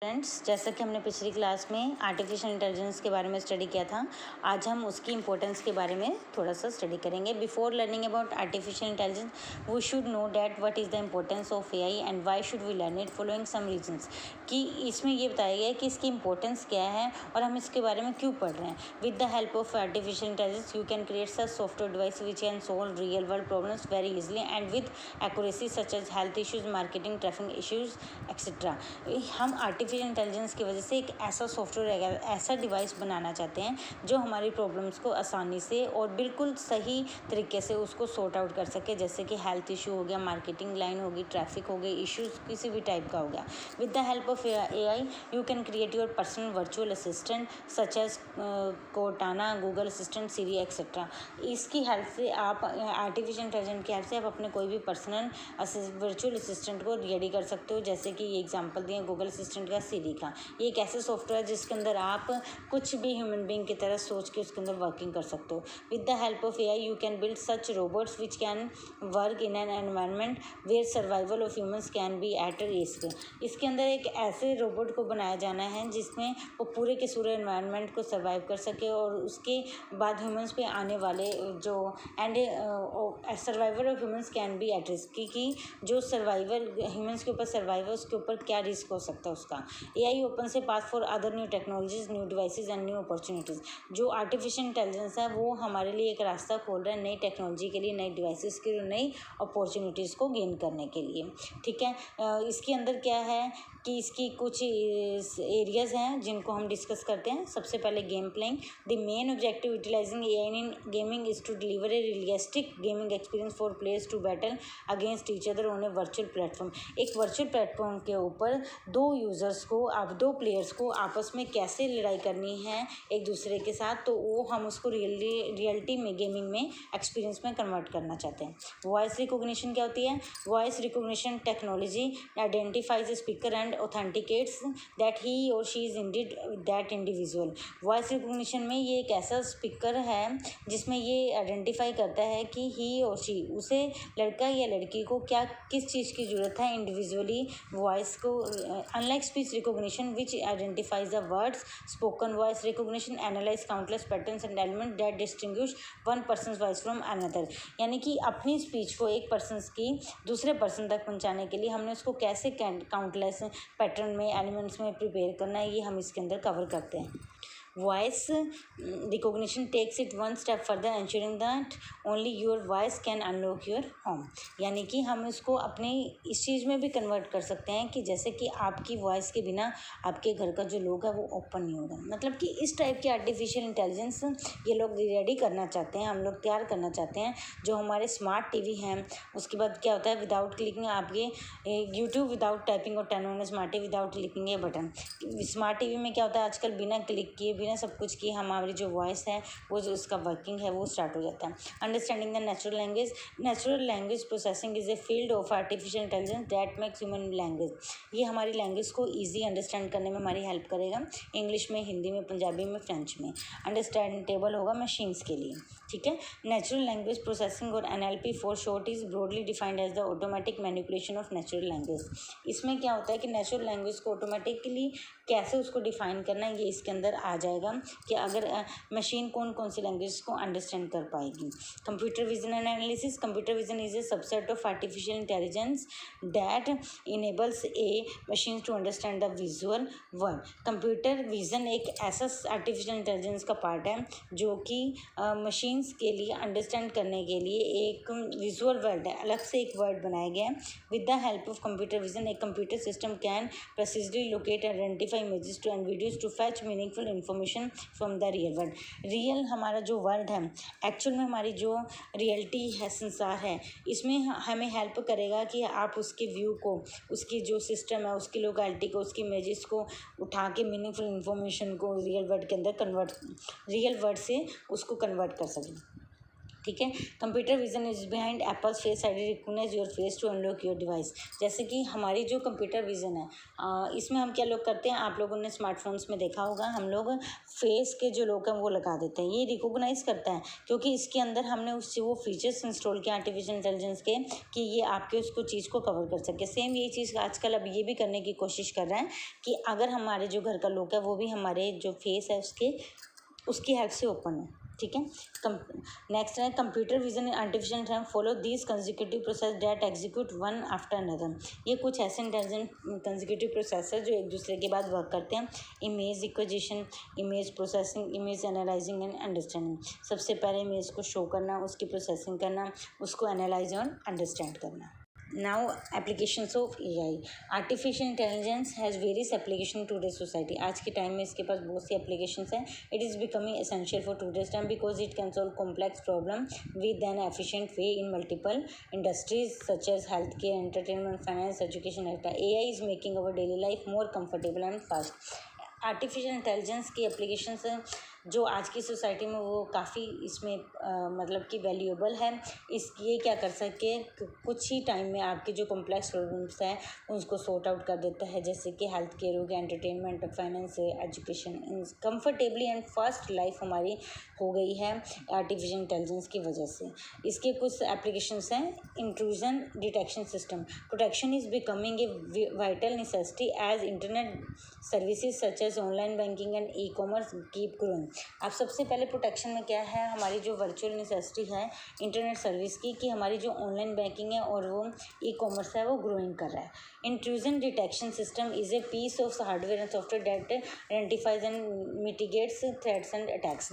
Friends, जैसा कि हमने पिछली क्लास में आर्टिफिशियल इंटेलिजेंस के बारे में स्टडी किया था, आज हम उसकी इंपॉर्टेंस के बारे में थोड़ा सा स्टडी करेंगे। Before learning about artificial intelligence we should know that what is the importance of AI and why should we learn it following some reasons. कि इसमें ये बताया गया है कि इसकी इंपॉर्टेंस क्या है और हम इसके बारे में क्यों पढ़ रहे हैं। With the help of artificial intelligence you can create such software device which can solve real world problems very easily and with accuracy such as health issues, marketing, traffic issues etcetera. हम artificial intelligence की वजह से एक ऐसा software, ऐसा device बनाना चाहते हैं जो हमारी प्रॉब्लम्स को आसानी से और बिल्कुल सही तरीके से उसको सॉर्ट आउट कर सके। जैसे कि हेल्थ इशू हो गया, मार्केटिंग लाइन होगी, ट्रैफिक हो गई, इश्यूज किसी भी टाइप का हो गया। With the help of AI you can create your personal virtual assistant such as Cortana, Google assistant, Siri etcetera. इसकी हेल्प से आप आर्टिफिशियल इंटेलिजेंस की हेल्प से आप अपने कोई भी पर्सनल वर्चुअल असिस्टेंट को रेडी कर सकते हो। जैसे कि ये एग्जांपल दिए गूगल असिस्टेंट का, सीरी का। ये एक ऐसे सॉफ्टवेयर जिसके अंदर आप कुछ भी ह्यूमन बीइंग की तरह सोच के उसके अंदर वर्किंग कर सकते हो। With the help of AI you can build such robots which can work in an environment where survival of humans can be at risk. इसके अंदर एक ऐसे रोबोट को बनाया जाना है जिसमें वो पूरे के पूरे एनवायरनमेंट को सर्वाइव कर सके और उसके बाद ह्यूमंस पे आने वाले जो and survival of humans can be at risk की जो सर्वाइवल ह्यूमंस के ऊपर सर्वाइवल उसके ऊपर क्या रिस्क हो सकता है उसका। एआई ओपन से pass for other new technologies, new devices and new opportunities. जो आर्टिफिशियल इंटेलिजेंस है वो हमारे लिए एक रास्ता खोल रहा है नई टेक्नोलॉजी के लिए, नई डिवाइसेस के लिए, नई अपॉर्चुनिटीज़ को गेन करने के लिए। ठीक है, इसके अंदर क्या है कि इसकी कुछ एरियाज़ हैं जिनको हम डिस्कस करते हैं। सबसे पहले game playing. The main objective utilizing AI in gaming is to deliver a realistic gaming experience for players to battle against each other on a virtual platform. एक वर्चुअल प्लेटफॉर्म के ऊपर दो यूज़र्स को, आप दो प्लेयर्स को आपस में कैसे लड़ाई करनी है एक दूसरे के साथ, तो वो हम उसको रियलिटी में गेमिंग में एक्सपीरियंस में कन्वर्ट करना चाहते हैं। वॉइस रिकॉग्निशन क्या होती है? Voice recognition technology identifies speaker and authenticates that he और she is indeed that individual. Voice recognition में ये एक ऐसा स्पीकर है जिसमें ये आइडेंटिफाई करता है कि ही और शी, उसे लड़का या लड़की को क्या किस चीज़ की ज़रूरत है इंडिविजुअली वॉइस को। Unlike speech recognition which identifies the words spoken, voice recognition analyse countless patterns and element that distinguish one person voice from another. यानी कि अपनी स्पीच को एक पर्सन की दूसरे पर्सन तक पहुंचाने के लिए हमने उसको कैसे काउंटलेस पैटर्न में, एलिमेंट्स में प्रिपेयर करना है, ये हम इसके अंदर कवर करते हैं। Voice recognition takes it one step further ensuring that only your voice can unlock your home. यानी कि हम इसको अपने इस चीज़ में भी कन्वर्ट कर सकते हैं कि जैसे कि आपकी वॉइस के बिना आपके घर का जो लोग है वो ओपन नहीं होगा। मतलब कि इस टाइप की आर्टिफिशियल इंटेलिजेंस ये लोग रेडी करना चाहते हैं, हम लोग तैयार करना चाहते हैं। जो हमारे स्मार्ट टीवी हैं, उसके बाद क्या होता है, विदाउट क्लिकिंग आपके यूट्यूब विदाउट टाइपिंग और turn on smart TV without clicking A button. Smart TV में क्या होता है आजकल, बिना क्लिक किए, बिना सब कुछ किए हमारी जो वॉइस है वो जो उसका वर्किंग है वो स्टार्ट हो जाता है। Understanding the natural language. Natural language processing is a field of artificial intelligence that makes human language. ये हमारी लैंग्वेज को ईजी अंडरस्टैंड करने में हमारी हेल्प करेगा। इंग्लिश में, हिंदी में, पंजाबी में, फ्रेंच में अंडरस्टैंडेबल होगा मशीन्स के लिए। ठीक है, नेचुरल लैंग्वेज प्रोसेसिंग और NLP for short is broadly defined as the automatic manipulation of natural language. इसमें क्या होता है कि नेचुरल लैंग्वेज को ऑटोमेटिकली कैसे उसको डिफाइन करना है ये इसके अंदर आ जाएगा कि अगर मशीन कौन कौन सी लैंग्वेज को अंडरस्टैंड कर पाएगी। Computer vision and analysis. Computer vision is a subset of artificial intelligence that enables a machine to understand the visual world. Computer vision एक ऐसा आर्टिफिशियल इंटेलिजेंस का पार्ट है जो कि मशीन्स के लिए अंडरस्टैंड करने के लिए एक विजुअल वर्ल्ड है, अलग से एक वर्ड बनाया गया है। With the help of computer vision एक computer system can precisely locate and identify images to and videos to fetch meaningful information from the real world। Real हमारा जो वर्ल्ड है, एक्चुअल में हमारी जो रियलिटी है, संसार है, इसमें हमें हेल्प करेगा कि आप उसके व्यू को, उसकी जो सिस्टम है, उसकी लोकेलिटी को, उसकी इमेजेस को उठा के मीनिंगफुल इन्फॉर्मेशन को रियल वर्ल्ड के अंदर रियल वर्ल्ड से उसको कन्वर्ट कर सकें। ठीक है। Computer vision is behind Apple's face ID recognise your face to unlock your device. जैसे कि हमारी जो कंप्यूटर विजन है, इसमें हम क्या लोग करते हैं, आप लोगों ने स्मार्टफोन्स में देखा होगा, हम लोग फेस के जो लोग हैं वो लगा देते हैं। ये रिकॉग्नाइज करता है क्योंकि इसके अंदर हमने उससे वो फीचर्स इंस्टॉल किए आर्टिफिशियल इंटेलिजेंस के कि ये आपके उसको चीज़ को कवर कर सके। सेम यही चीज़ आजकल अब ये भी करने की कोशिश कर रहा है कि अगर हमारे जो घर का लोग है वो भी हमारे जो फेस है उसकी हेल्प से ओपन है। ठीक है। नेक्स्ट है computer vision in artificial intelligence follow these consecutive process that execute one after another. ये कुछ ऐसे इंटेलिजेंट कंसेक्यूटिव प्रोसेस है जो एक दूसरे के बाद वर्क करते हैं। Image acquisition, image processing, image analysing and understanding. सबसे पहले इमेज को शो करना, उसकी प्रोसेसिंग करना, उसको एनालाइज और अंडरस्टैंड करना। Now applications of AI. Artificial intelligence has various application to today's society. आज के टाइम में इसके पास बहुत सी applications हैं. It is becoming essential for today's time because it can solve complex problem with an efficient way in multiple industries such as healthcare, entertainment, finance, education, etc. AI is making our daily life more comfortable and fast. Artificial intelligence की applications जो आज की society में वो काफ़ी इसमें मतलब कि वैल्यूएबल है। ये क्या कर सके, कुछ ही टाइम में आपके जो कॉम्प्लेक्स प्रॉब्लम्स हैं उसको सॉर्ट आउट कर देता है, जैसे कि हेल्थ केयर हो गया, entertainment, finance, education. Comfortably and fast life हमारी हो गई है आर्टिफिशियल इंटेलिजेंस की वजह से। इसके कुछ एप्लीकेशंस हैं। Intrusion detection system. Protection is becoming a vital necessity as internet services such as online banking and e commerce keep growing. अब सबसे पहले प्रोटेक्शन में क्या है, हमारी जो वर्चुअल नेसेसिटी है इंटरनेट सर्विस की, कि हमारी जो ऑनलाइन बैंकिंग है और वो ई कॉमर्स है वो ग्रोइंग कर रहा है। Intrusion detection system is a piece of hardware and software that identifies and mitigates threats and attacks.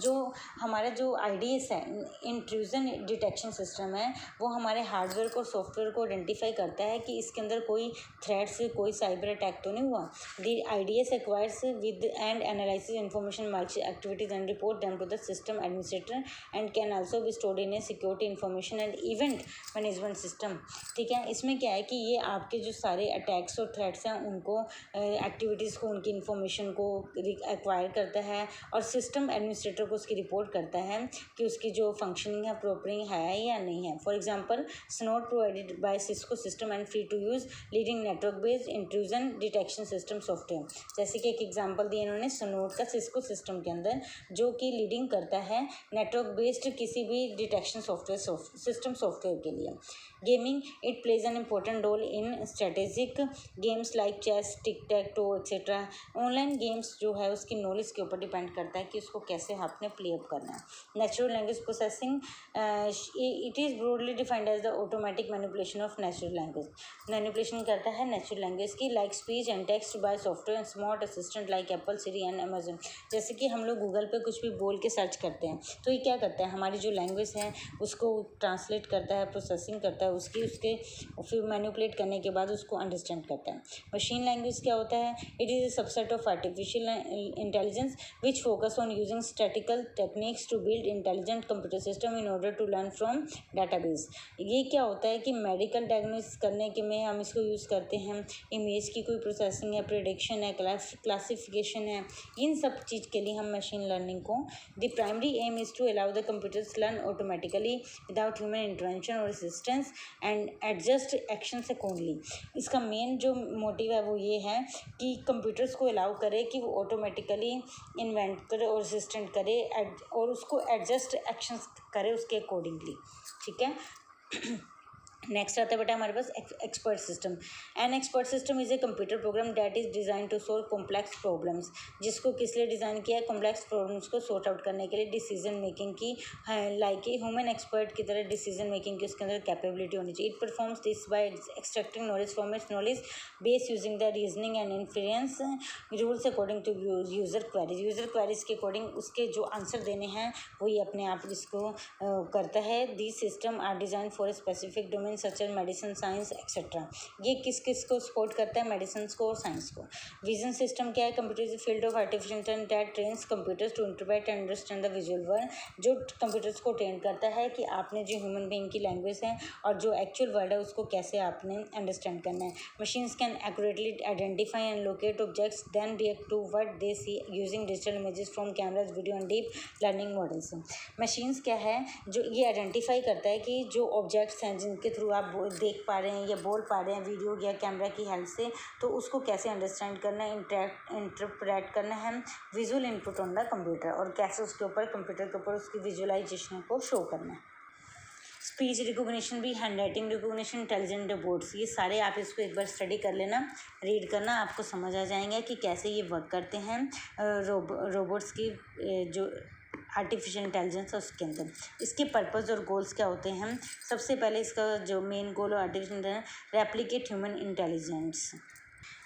जो हमारा जो IDS है, इंट्रूजन डिटेक्शन सिस्टम है, वो हमारे हार्डवेयर को सॉफ्टवेयर को आइडेंटिफाई करता है कि इसके अंदर कोई थ्रेट्स, कोई साइबर अटैक तो नहीं हुआ। The IDS acquires with and analyzes information, marks activities and report them to the system administrator and can also be stored in a security information and event management system। ठीक है। इसमें क्या है कि ये आपके जो सारे अटैक्स और थ्रेट्स हैं उनको एक्टिविटीज़ को, उनकी इन्फॉर्मेशन को एक्वायर करता है और सिस्टम एडमिनिस्ट्रेटर को उसकी रिपोर्ट करता है कि उसकी जो फंक्शनिंग है प्रॉपरिंग है या नहीं है। For example Snort provided by Cisco system and free to use leading network based intrusion detection system software. जैसे कि एक एग्जांपल दिया इन्होंने स्नोड का सिस्को सिस्टम के अंदर, जो कि लीडिंग करता है नेटवर्क बेस्ड किसी भी डिटेक्शन सॉफ्टवेयर सिस्टम सॉफ्टवेयर के लिए। Gaming, it plays an important role in strategic games like chess, tic tac toe etcetera. Online games जो है उसकी नॉलेज के ऊपर डिपेंड करता है कि उसको कैसे आपने प्ले अप करना है। Natural language processing, it is broadly defined as the automatic manipulation of natural language. Manipulation करता है नेचुरल लैंग्वेज की, like speech and text by software and smart assistant like Apple, Siri and Amazon. जैसे कि हम लोग Google पे कुछ भी बोल के सर्च करते हैं तो ये क्या करता है, हमारी जो लैंग्वेज है उसको ट्रांसलेट करता है, प्रोसेसिंग करता है उसके फिर मैनिपुलेट करने के बाद उसको अंडरस्टैंड करता है। मशीन लैंग्वेज क्या होता है, it is a subset of artificial intelligence which focus on using statical techniques to build intelligent computer system in order to learn from database. ये क्या होता है कि मेडिकल डायग्नोसिस करने के में हम इसको यूज़ करते हैं, इमेज की कोई प्रोसेसिंग है, प्रेडिक्शन है, क्लासिफिकेशन है, इन सब चीज़ के लिए हम मशीन लर्निंग को, the primary aim is to allow the computers learn automatically without human intervention और assistance and adjust actions accordingly. इसका मेन जो मोटिव है वो ये है कि कंप्यूटर्स को अलाउ करे कि वो ऑटोमेटिकली इन्वेंट करे और असिस्टेंट करे और उसको एडजस्ट एक्शंस करे उसके अकॉर्डिंगली। ठीक है। नेक्स्ट आता है बेटा हमारे पास expert system. An expert system is a computer program that is design to solve complex problems. जिसको किस लिए डिज़ाइन किया है, कॉम्प्लेक्स प्रॉब्लम्स को सॉर्ट आउट करने के लिए, डिसीजन मेकिंग की लाइक ए ह्यूमन एक्सपर्ट की तरह डिसीजन मेकिंग की उसके अंदर कैपेबिलिटी होनी चाहिए। It performs this by extracting knowledge from its knowledge base using the reasoning and inference rules according to user queries. User queries के according उसके जो आंसर देने हैं वही अपने आप इसको करता है। These system are design for a specific domain domain such as medicine, science etcetera. ये किस किस को सपोर्ट करता है? मेडिसिन को और साइंस को। विजन सिस्टम क्या है? Computer is field of artificial intelligence that trains computers to interpret and understand the visual world. जो कंप्यूटर्स को ट्रेन करता है कि आपने जो ह्यूमन बीइंग की लैंग्वेज है और जो एक्चुअल वर्ड है उसको कैसे आपने अंडरस्टैंड करना है। Machines can accurately identify and locate objects then react to what they see using digital images from cameras, video and deep learning models. Machines क्या है? जो ये आइडेंटिफाई करता है कि जो ऑब्जेक्ट्स हैं जिनके थ्रू आप देख पा रहे हैं या बोल पा रहे हैं वीडियो या कैमरा की हेल्प से, तो उसको कैसे अंडरस्टैंड करना है, इंटरप्रेट करना है visual input on the computer, और कैसे उसके ऊपर कंप्यूटर के ऊपर उसकी विजुअलाइजेशन को शो करना है। स्पीच रिकॉग्निशन भी, hand writing recognition, intelligent robots, ये सारे आप इसको एक बार स्टडी कर लेना, रीड करना, आपको समझ आ जाएंगे कि कैसे ये वर्क करते हैं रोबोट्स की जो आर्टिफिशियल इंटेलिजेंस है उसके अंदर। इसके पर्पस और गोल्स क्या होते हैं? सबसे पहले इसका जो मेन गोल है artificial intelligence, replicate human intelligence.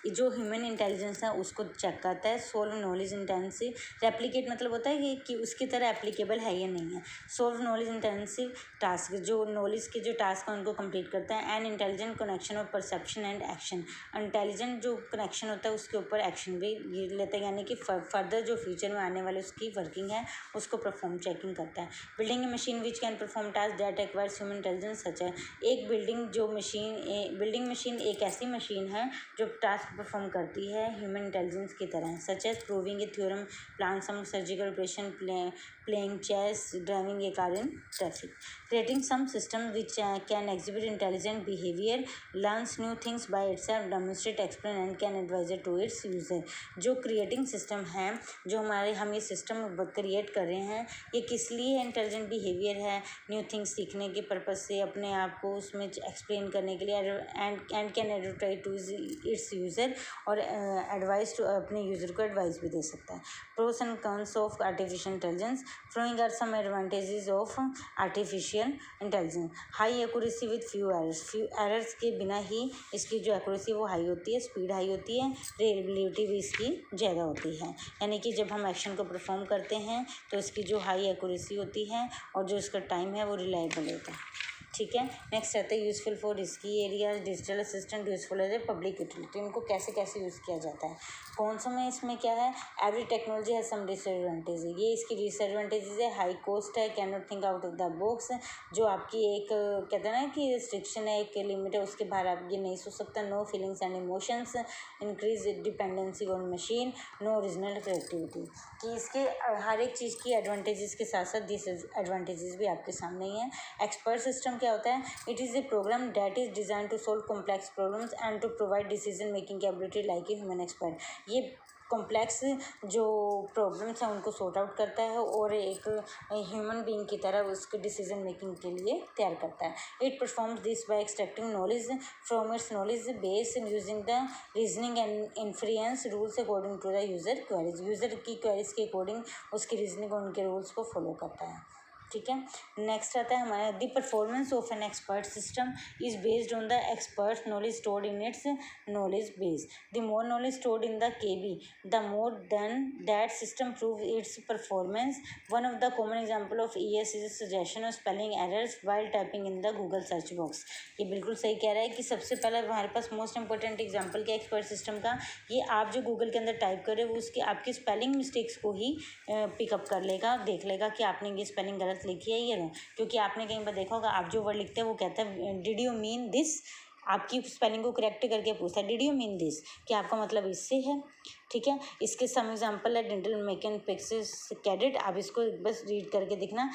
जो ह्यूमन इंटेलिजेंस है उसको चेक करता है। सोल्व नॉलेज इंटेंसिव, रेप्लिकेट मतलब होता है कि उसकी तरह एप्लीकेबल है या नहीं है। सोल्व नॉलेज इंटेंसिव टास्क, जो नॉलेज के जो टास्क हैं उनको कंप्लीट करता है। And intelligent connection of perception and action, intelligent जो कनेक्शन होता है उसके ऊपर एक्शन भी लेता है, यानी कि फर्दर जो फ्यूचर में आने वाले उसकी वर्किंग है उसको परफॉर्म चेकिंग करता है। Building a machine which can perform task that requires human intelligence सच है। एक बिल्डिंग मशीन एक ऐसी मशीन है जो टास्क परफॉर्म करती है ह्यूमन इंटेलिजेंस की तरह, such as proving a theorem, plan some surgical operation, playing chess, driving a car in traffic. Creating some system which can exhibit intelligent behaviour, learns new things by itself, demonstrate, explain and can advise to its user. जो creating system है, जो हम ये system create कर रहे हैं, ये किस लिए इंटेलिजेंट बिहेवियर है? न्यू थिंग्स सीखने के पर्पज से, अपने आप को उसमें एक्सप्लेन करने के लिए, and can advise to its user, और एडवाइस टू अपने यूज़र को एडवाइस भी दे सकता है। Pros and cons of artificial intelligence, following are some advantages of artificial intelligence. High accuracy with few errors के बिना ही इसकी जो एक्यूरेसी वो हाई होती है, स्पीड हाई होती है, रिलेबिलिटी भी इसकी ज़्यादा होती है, यानी कि जब हम एक्शन को परफॉर्म करते हैं तो इसकी जो हाई एक्यूरेसी होती है और जो इसका टाइम है वो रिलायबल होता है। ठीक है, नेक्स्ट रहता है useful for risky areas, digital assistant useful as a public utility. इनको कैसे कैसे यूज़ किया जाता है? कौन सा में इसमें क्या है? एवरी टेक्नोलॉजी है सम डिसएडवांटेज, ये इसकी डिसएडवांटेजेस है। हाई कॉस्ट है, can not think out of the box, जो आपकी एक कहते हैं ना कि रिस्ट्रिक्शन है, एक लिमिट है, उसके बाहर आप ये नहीं सोच सकता। No feelings and emotions, increase dependency on machine, no original creativity. कि इसके हर एक चीज़ की एडवांटेजेस के साथ साथ डिसएडवांटेजेस भी आपके सामने ही हैं। एक्सपर्ट सिस्टम क्या होता है? It is a program that is design to solve complex problems and to provide decision making capability like a human expert. ये कॉम्प्लेक्स जो प्रॉब्लम्स हैं उनको सॉर्ट आउट करता है और एक ह्यूमन बीइंग की तरह उसके डिसीजन मेकिंग के लिए तैयार करता है। It performs this by extracting knowledge from its knowledge base in using the reasoning and inference rules according to the user queries. User की क्वेरीज के अकॉर्डिंग उसकी रीजनिंग और उनके रूल्स को फॉलो करता है। ठीक है, नेक्स्ट आता है हमारा the performance of N expert system is based on the expert knowledge stored in its knowledge base. The more knowledge stored in the KB, the more than that system prove it's performance. One of the common example of ES is suggestion of spelling errors while typing in the Google search box. ये बिल्कुल सही कह रहा है कि सबसे पहले हमारे पास मोस्ट इंपॉर्टेंट एग्जाम्पल क्या एक्सपर्ट सिस्टम का, ये आप जो गूगल के अंदर टाइप कर रहे हो उसकी आपकी स्पेलिंग मिस्टेक्स को ही पिकअप कर लेगा, देख लेगा कि आपने ये स्पेलिंग गलत लिखी है या नहीं। क्योंकि आपने कहीं पर देखा होगा, आप जो वर्ड लिखते हैं वो कहता है डिड यू मीन दिस, आपकी स्पेलिंग को करेक्ट करके पूछता है डिड यू मीन दिस, कि आपका मतलब इससे है। ठीक है, इसके सम एग्जांपल है डेंटल मैकेनिक्स कैडेट, आप इसको बस रीड करके देखना।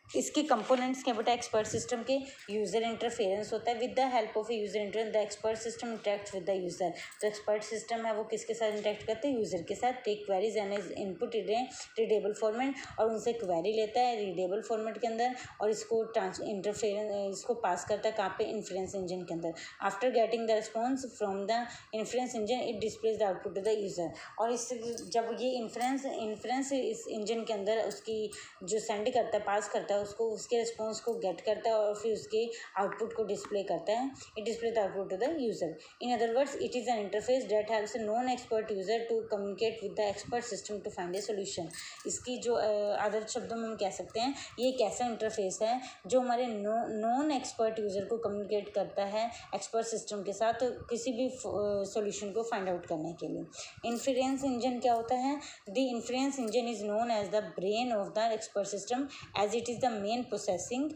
इसके कंपोनेंट्स क्या बेटा? एक्सपर्ट सिस्टम के यूज़र इंटरफेरेंस होता है। With the help of user interference the expert system interact with the user. तो एक्सपर्ट सिस्टम है वो किसके साथ इंटरेक्ट करते हैं? यूज़र के साथ। Take queries and input readable format, और उनसे क्वेरी लेता है रीडेबल फॉर्मेट के अंदर और इसको इसको पास करता है कहाँ पे? इन्फ्रेंस इंजन के अंदर। After getting the response from the inference engine it displays the output to the user. और इस जब ये इन्फ्रेंस इस इंजन के अंदर उसकी जो सेंड करता है, पास करता है उसको उसके रिस्पॉन्स को गेट करता है और फिर उसके आउटपुट को डिस्प्ले करता है. It display the output to the user. In other words it is an interface that helps non expert user to communicate with the expert system to find a solution. इसकी जो other शब्दों में हम कह सकते हैं ये एक ऐसा इंटरफेस है जो हमारे नॉन एक्सपर्ट यूजर को कम्युनिकेट करता है एक्सपर्ट सिस्टम के साथ किसी भी सॉल्यूशन को फाइंड आउट करने के लिए. इन्फ्रेंस इंजन क्या होता है? The inference engine is known as the brain of the expert system as it is the main processing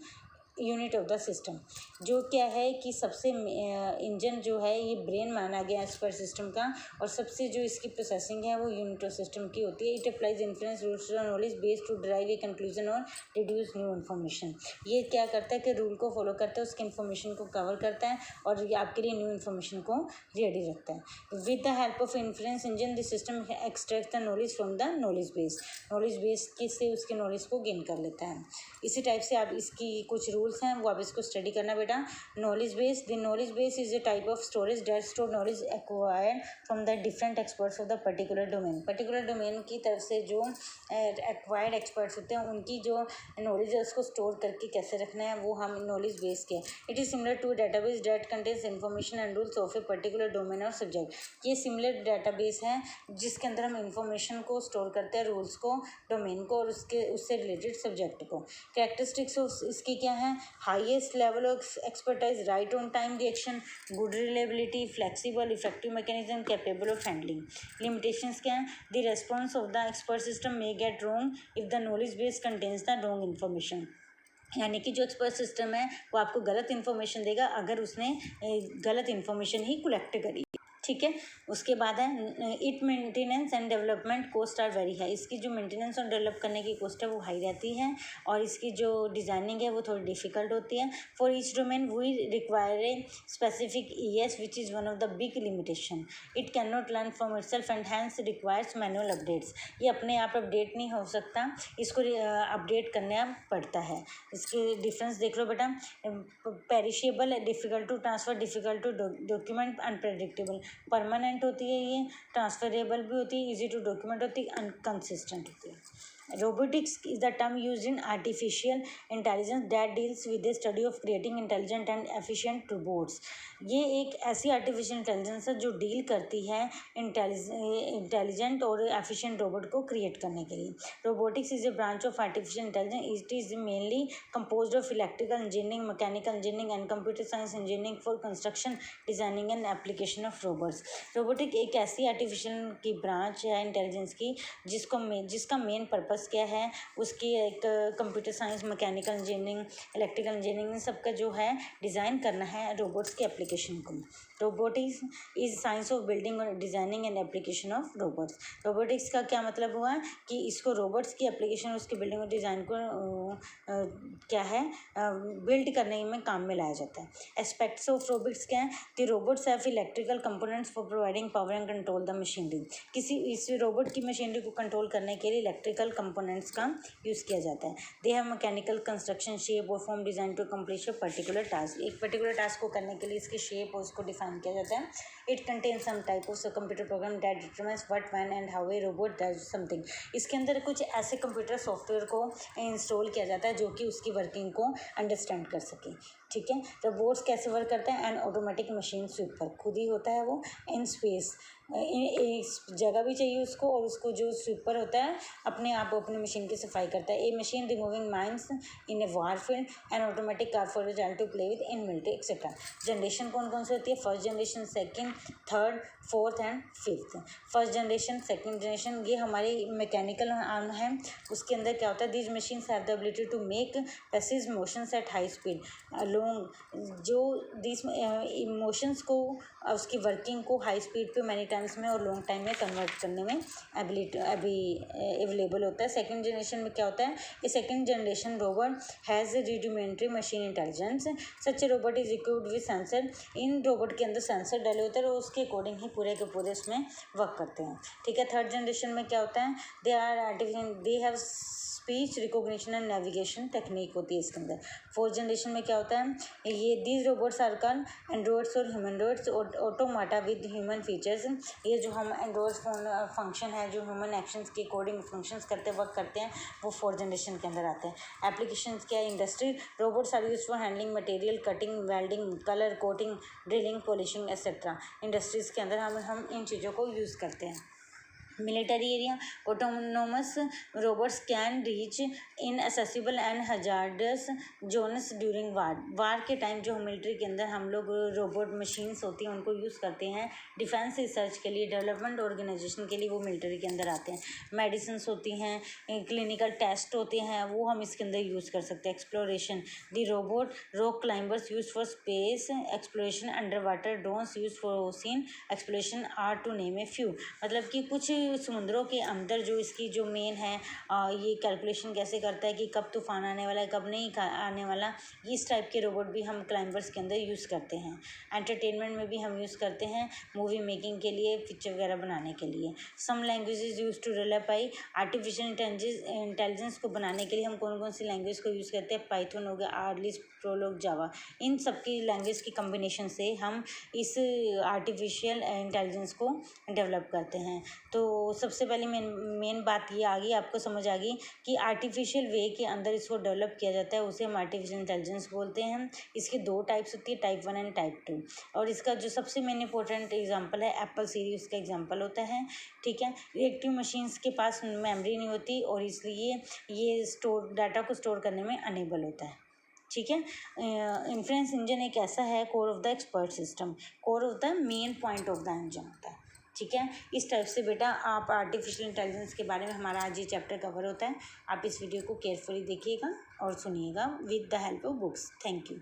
unit of the system. जो क्या है कि सबसे इंजन जो है ये ब्रेन माना गया एक्सपर्ट सिस्टम का और सबसे जो इसकी प्रोसेसिंग है वो यूनिट ऑफ सिस्टम की होती है. इट अप्लाइज इन्फ्लुएंस रूल्स और knowledge based to drive a conclusion और रिड्यूस न्यू इन्फॉर्मेशन. ये क्या करता है कि रूल को फॉलो करता है, उसकी इन्फॉर्मेशन को कवर करता है और ये आपके लिए न्यू इन्फॉर्मेशन को रेडी रखता है. With the help of influence engine the system extract the knowledge from the knowledge base. Knowledge base से उसके नॉलेज को गेन कर लेता है. इसी टाइप से आप इसकी कुछ रूल्स हैं वो आप इसको स्टडी करना बेटा. Knowledge base. The knowledge base is a type of storage that store knowledge acquired from the different experts of the particular domain. Particular domain की तरफ से जो एक्वायर्ड एक्सपर्ट्स होते हैं उनकी जो नॉलेज है उसको स्टोर करके कैसे रखना है वो हम नॉलेज बेस के. It is similar to database that contains information and rules of a particular domain और सब्जेक्ट. ये सिमिलर डेटाबेस है जिसके अंदर हम इंफॉर्मेशन को स्टोर करते हैं, रूल्स को, डोमेन को और उससे रिलेटेड सब्जेक्ट को. कैरेक्टरिस्टिक्स ऑफ इसकी क्या है? Highest level of expertise, right on time reaction, good reliability, flexible effective mechanism, capable of handling. Limitations क्या है? The response of the expert system may get wrong if the knowledge base contains the wrong information. यानी कि जो expert system है वो आपको गलत information देगा अगर उसने गलत इन्फॉर्मेशन ही कलेक्ट करी. ठीक है. उसके बाद है it maintenance and development cost are very high. इसकी जो मेंटेनेंस और डेवलप करने की कॉस्ट है वो हाई रहती है और इसकी जो डिज़ाइनिंग है वो थोड़ी डिफिकल्ट होती है. For each domain we require a specific ES which is one of the big limitation. It can not learn from itself and hence requires manual updates. ये अपने आप अपडेट नहीं हो सकता, इसको अपडेट करना पड़ता है. इसके डिफरेंस देख लो बेटा. Perishable, difficult to transfer, difficult to document, unpredictable. Permanent होती है, ये ट्रांसफरेबल भी होती है, इजी टू डॉक्यूमेंट होती है, अनकंसिस्टेंट होती है. Robotics is the term used in artificial intelligence that deals with the study of creating intelligent and efficient robots. ये एक ऐसी आर्टिफिशियल इंटेलिजेंस है जो डील करती है इंटेलिजेंट और एफिशिएंट रोबोट को क्रिएट करने के लिए. Robotics is a branch of artificial intelligence. It is mainly composed of electrical engineering, mechanical engineering and computer science engineering for construction, designing and application of robots. Robotic एक ऐसी artificial की branch है intelligence की जिसका main purpose क्या है, उसकी एक computer science, mechanical engineering, electrical engineering सबका जो है डिज़ाइन करना है रोबोट्स के एप्लीकेशन को. Robotics is science of building और designing and application of robots. Robotics का क्या मतलब हुआ कि इसको रोबोट्स की एप्लीकेशन, उसकी बिल्डिंग और डिज़ाइन को क्या है बिल्ड करने में काम में लाया जाता है. एस्पेक्ट्स ऑफ रोबोट्स क्या है? The robots have electrical components for providing power and control the machinery. किसी इस रोबोट की मशीनरी को कंट्रोल करने के लिए इलेक्ट्रिकल कंपोनेंट्स का यूज़ किया जाता है. They have mechanical construction, shape और form design to complete a particular task. एक पर्टिकुलर टास्क को करने के लिए इसकी शेप और उसको डिफाइन किया जाता है. It contain some type of computer program that determines what, when and how a robot does something. इसके अंदर कुछ ऐसे कंप्यूटर सॉफ्टवेयर को इंस्टॉल किया जाता है जो कि उसकी वर्किंग को अंडरस्टैंड कर सके. ठीक है. रोबोट्स कैसे वर्क करते हैं? एंड ऑटोमेटिक मशीन स्वीपर, खुद ही होता है वो इन स्पेस, जगह भी चाहिए उसको और उसको जो स्वीपर होता है अपने आप अपनी मशीन की सफाई करता है. A machine removing mines in a war field and automatic car for child to play with in military etcetera. Generation कौन कौन सी होती है? First generation, second, third, fourth and fifth. First generation, second generation ये हमारी mechanical arm है. उसके अंदर क्या होता है? These machines have the ability to make precise motions at high speed long. जो दीज इमोशंस को उसकी वर्किंग को हाई स्पीड पे मैनी टाइम्स में और लॉन्ग टाइम में कन्वर्ट करने में अवेलेबल होता है. सेकंड जनरेशन में क्या होता है? ये second generation robot has rudimentary machine intelligence. Such A robot is equipped with sensor. In robot के अंदर सेंसर डाले होते हैं और उसके अकॉर्डिंग ही पूरे के पूरे उसमें वर्क करते हैं. ठीक है. थर्ड जनरेशन में क्या होता है? They are artificial, they have speech recognition and navigation technique होती है इसके अंदर. फोर्थ जनरेशन में क्या होता है? ये these robots are called androids और humanoids automata with human features. ये जो हम एंडोर्स फंक्शन है, जो ह्यूमन एक्शंस के अकॉर्डिंग फंक्शंस करते वक्त करते हैं, वो फोर्थ जनरेशन के अंदर आते हैं। एप्लीकेशंस क्या है? Industry robots are use for handling material, cutting, welding, colour coating, drilling, polishing etcetera. Industries के अंदर हम इन चीज़ों को यूज़ करते हैं। Military area, autonomous robots can reach inaccessible and hazardous zones during war के टाइम जो मिलिट्री के अंदर हम लोग रोबोट मशीन्स होती हैं उनको यूज़ करते हैं डिफेंस रिसर्च के लिए, डेवलपमेंट ऑर्गेनाइजेशन के लिए, वो मिलिट्री के अंदर आते हैं। मेडिसिन्स होती हैं, क्लिनिकल टेस्ट होते हैं, वो हम इसके अंदर यूज़ कर सकते हैं। Exploration, the robot rock climbers use for space exploration, under water drones use for ocean exploration are to name a few. मतलब कि कुछ समुद्रों के अंदर जो इसकी जो मेन है ये कैलकुलेशन कैसे करता है कि कब तूफान आने वाला है, कब नहीं आने वाला, इस टाइप के रोबोट भी हम क्लाइंबर्स के अंदर यूज़ करते हैं। एंटरटेनमेंट में भी हम यूज़ करते हैं, मूवी मेकिंग के लिए, पिक्चर वगैरह बनाने के लिए। Some languages use to develop artificial intelligence को बनाने के लिए हम कौन कौन सी लैंग्वेज को यूज़ करते हैं? पाइथन हो गया, आर, लिस्प, प्रोलॉग, जावा। इन सब की लैंग्वेज की कम्बिनेशन से हम इस आर्टिफिशियल इंटेलिजेंस को डेवलप करते हैं। तो सबसे पहले मेन बात ये आ गई, आपको समझ आ गई कि आर्टिफिशियल वे के अंदर इसको डेवलप किया जाता है, उसे हम आर्टिफिशियल इंटेलिजेंस बोलते हैं। इसकी दो टाइप्स होती है, टाइप 1 एंड टाइप 2। और इसका जो सबसे मेन इंपॉर्टेंट एग्जांपल है, एप्पल सीरीज का एग्जांपल होता है। ठीक है, रिएक्टिव मशीन्स के पास मेमोरी नहीं होती और इसलिए ये डाटा को स्टोर करने में अनेबल होता है। ठीक है, इन्फ्रेंस इंजन एक ऐसा है core of the expert system, core of the main point of the engine होता है। ठीक है, इस टाइप से बेटा आप आर्टिफिशियल इंटेलिजेंस के बारे में हमारा आज ये चैप्टर कवर होता है। आप इस वीडियो को केयरफुली देखिएगा और सुनिएगा with the help of books. Thank you.